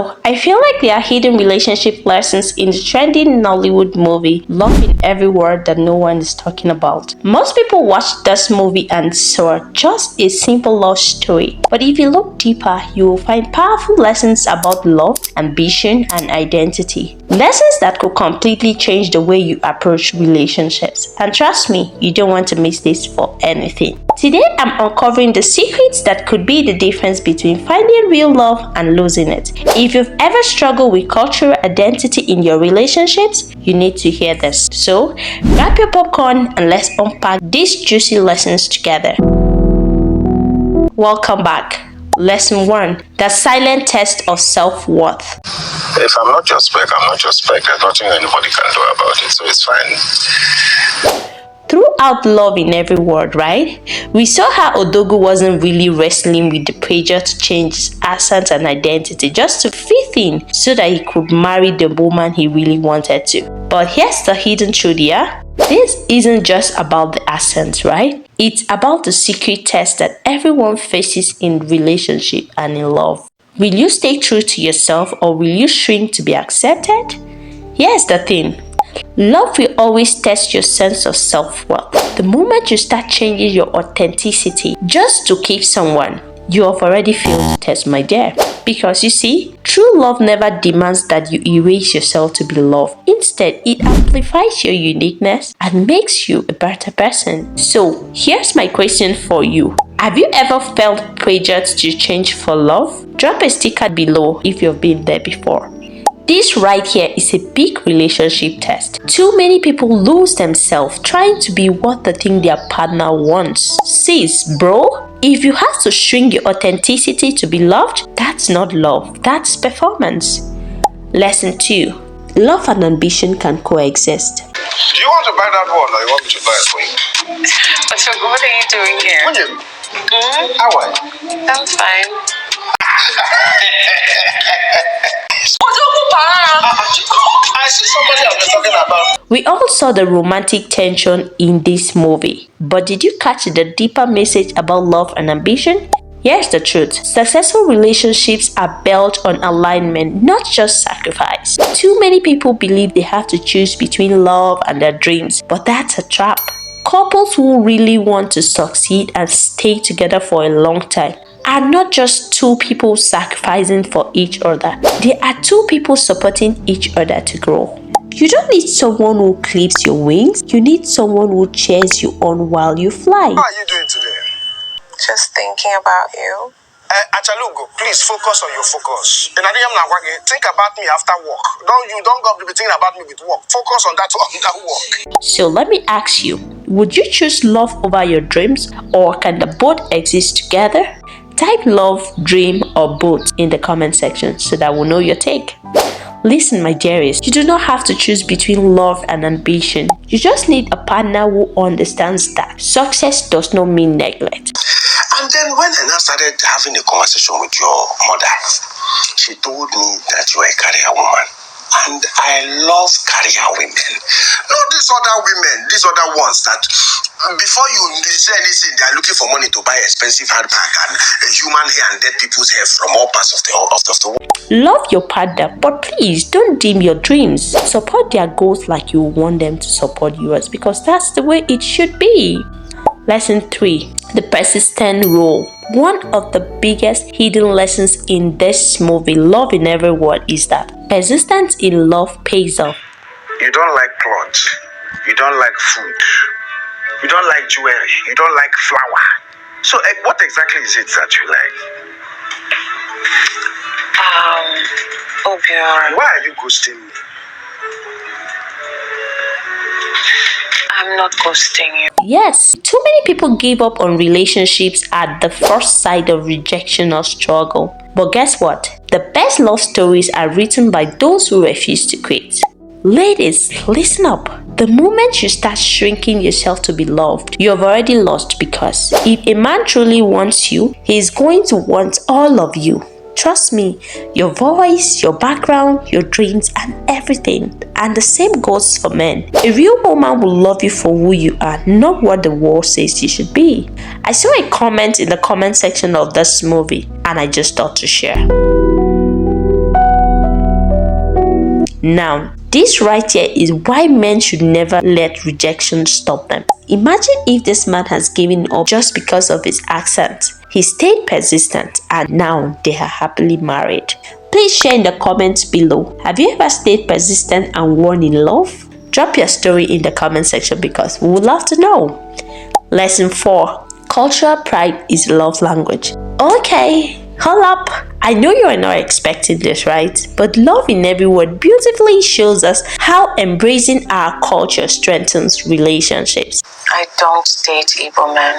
So, I feel like there are hidden relationship lessons in the trending Nollywood movie, Love in Every Word That No One Is Talking About. Most people watch this movie and saw just a simple love story. But if you look deeper, you will find powerful lessons about love, ambition, and identity. Lessons that could completely change the way you approach relationships. And trust me, you don't want to miss this for anything. Today, I'm uncovering the secrets that could be the difference between finding real love and losing it. If you've ever struggled with cultural identity in your relationships, you need to hear this. So, grab your popcorn and let's unpack these juicy lessons together. Welcome back. Lesson 1. The silent test of self-worth. If I'm not your spec, I'm not your spec. There's nothing anybody can do about it, so it's fine. Throughout Love in Every Word, right? We saw how Odogu wasn't really wrestling with the pressure to change his accent and identity just to fit in so that he could marry the woman he really wanted to. But here's the hidden truth here. This isn't just about the accent, right? It's about the secret test that everyone faces in relationship and in love. Will you stay true to yourself or will you shrink to be accepted? Here's the thing. Love will always test your sense of self-worth. The moment you start changing your authenticity just to keep someone, you have already failed the test, my dear. Because you see, true love never demands that you erase yourself to be loved. Instead, it amplifies your uniqueness and makes you a better person. So, here's my question for you. Have you ever felt pressured to change for love? Drop a sticker below if you've been there before. This right here is a big relationship test. Too many people lose themselves trying to be what they think their partner wants. Sis, bro, if you have to shrink your authenticity to be loved, that's not love, that's performance. Lesson 2. Love and ambition can coexist. Do you want to buy that one or you want me to buy it for you? So what are you doing here? How are That's fine. I see somebody I've been talking about. We all saw the romantic tension in this movie, but did you catch the deeper message about love and ambition? Here's the truth. Successful relationships are built on alignment, not just sacrifice. Too many people believe they have to choose between love and their dreams, but that's a trap. Couples who really want to succeed and stay together for a long time are not just two people sacrificing for each other. They are two people supporting each other to grow. You don't need someone who clips your wings. You need someone who cheers you on while you fly. How are you doing today? Just thinking about you. Achalugo, please focus on your focus. Think about me after work. Don't go be thinking about me with work. Focus on that work. So let me ask you, would you choose love over your dreams, or can the both exist together? Type love, dream, or both in the comment section so that we'll know your take. Listen, my dearest, you do not have to choose between love and ambition. You just need a partner who understands that success does not mean neglect. And then when I now started having a conversation with your mother, she told me that you're a career woman. And I love career women. Not these other women, these other ones that before you say anything, they are looking for money to buy expensive handbag and human hair and dead people's hair from all parts of the world. Love your partner, but please don't dim your dreams. Support their goals like you want them to support yours, because that's the way it should be. Lesson 3. The persistent role. One of the biggest hidden lessons in this movie, Love in Every Word, is that persistence in love pays off. You don't like clothes. You don't like food. You don't like jewelry. You don't like flour. So what exactly is it that you like? Obiora. Why are you ghosting me? I'm not ghosting you. Yes, too many people give up on relationships at the first sight of rejection or struggle. But guess what? The best love stories are written by those who refuse to quit. Ladies, listen up. The moment you start shrinking yourself to be loved, you have already lost, because if a man truly wants you, he is going to want all of you. Trust me, your voice, your background, your dreams, and everything. And the same goes for men. A real woman will love you for who you are, not what the world says you should be. I saw a comment in the comment section of this movie, and I just thought to share. Now, this right here is why men should never let rejection stop them. Imagine if this man has given up just because of his accent. He stayed persistent and now they are happily married. Please share in the comments below. Have you ever stayed persistent and won in love? Drop your story in the comment section because we would love to know. Lesson 4. Cultural pride is love language. Okay, hold up. I know you are not expecting this, right? But Love in Every Word beautifully shows us how embracing our culture strengthens relationships. I don't date Igbo men.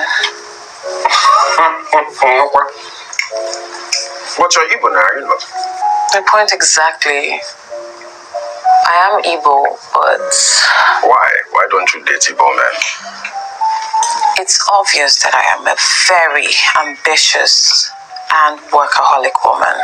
But you're Igbo now, are you not? My point exactly. I am Igbo, but Why? Why don't you date Igbo men? it's obvious that I am a very ambitious and workaholic woman.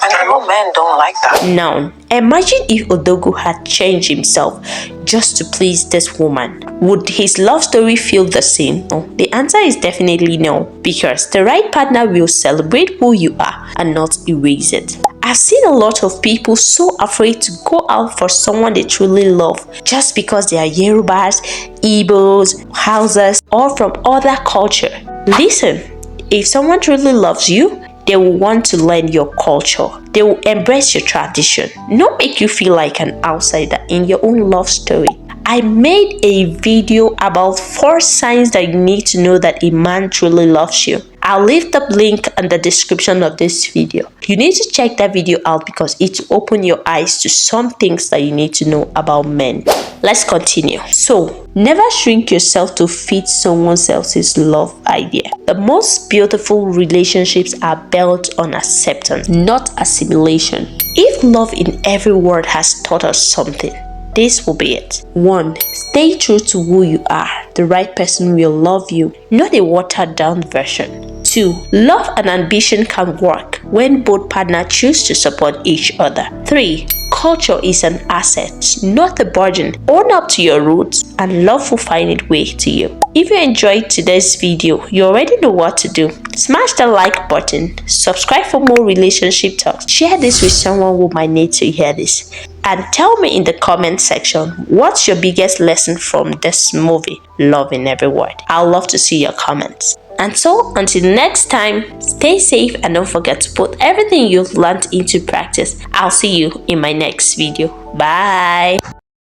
And Igbo men don't like that. Now, imagine if Odogu had changed himself just to please this woman. Would his love story feel the same? No. The answer is definitely no, because the right partner will celebrate who you are and not erase it. I've seen a lot of people so afraid to go out for someone they truly love just because they are Yorubas, Igbos, Hausas, or from other culture. Listen, if someone truly loves you, they will want to learn your culture. They will embrace your tradition, not make you feel like an outsider in your own love story. I made a video about 4 signs that you need to know that a man truly loves you. I'll leave the link in the description of this video. You need to check that video out because it will open your eyes to some things that you need to know about men. Let's continue. So, never shrink yourself to fit someone else's love idea. The most beautiful relationships are built on acceptance, not assimilation. If Love in Every Word has taught us something, this will be it. 1. Stay true to who you are. The right person will love you, not a watered down version. 2. Love and ambition can work when both partners choose to support each other. 3. Culture is an asset, not a burden. Own up to your roots and love will find its way to you. If you enjoyed today's video, you already know what to do. Smash the like button, subscribe for more relationship talks, share this with someone who might need to hear this, and tell me in the comment section what's your biggest lesson from this movie, Love in Every Word. I'd love to see your comments. And so, until next time, stay safe and don't forget to put everything you've learned into practice. I'll see you in my next video. Bye!